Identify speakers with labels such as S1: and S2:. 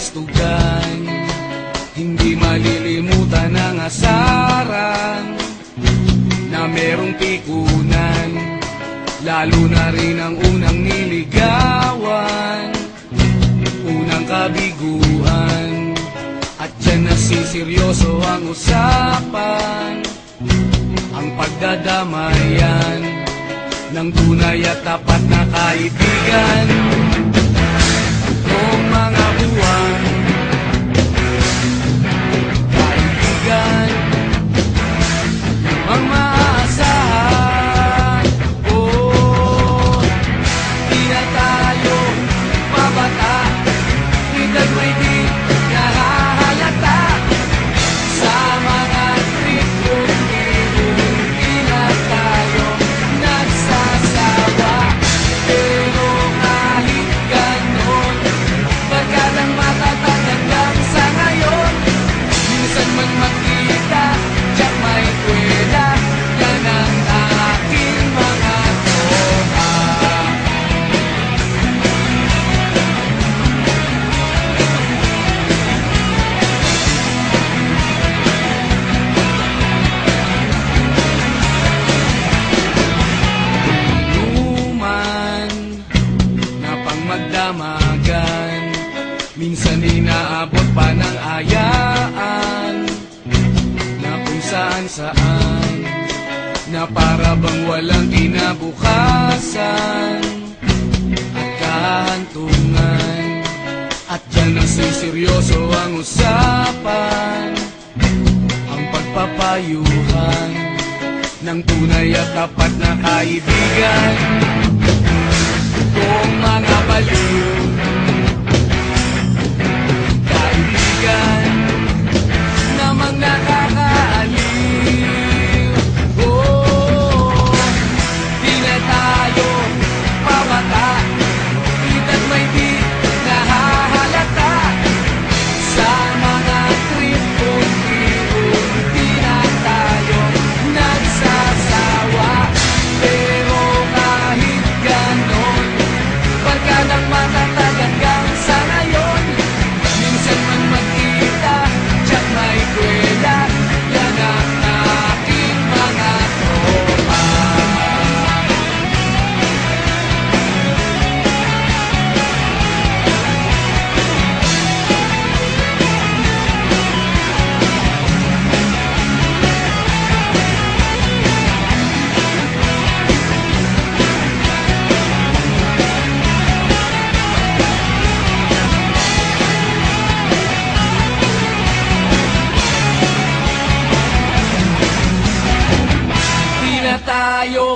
S1: kapastugan. Hindi malilimutan ang asaran na merong pikunan, lalo na rin ang unang niligawan, unang kabiguan. At dyan nasiseryoso ang usapan, ang pagdadamayan ng tunay at tapat na kaibigan. Noong mga buwan, kaibigan, ang maaasahan. Oh, di na tayo mabata, edad may di nahahalata. Sa mga trip-trip-trip, di na tayo nagsasawa. Pero kahit ganon, barkadang matatag hanggang sa ngayon. Minsan man magkita, tiyak may kwela, yan ang aking mga tropa. Inuman na pang magdamagan, minsan inaabot pa ng ayaan, na kung saan na para bang walang kinabukasan at kahantungan. At dyan nasiseryoso ang usapan, ang pagpapayuhan ng tunay at tapat na kaibigan. Kung mga baliw, kaibigan, namang nakakaaliw. Oh, di na tayo pamata, edad may di nahahalata. Sa mga trip-trip-trip, di na tayo nagsasawa. Pero kahit ganon, barkadang matatag hanggang sa ngayon. Minsan man magkita, tiyak may kwela, yan ang aking mga tropa. Di na tayo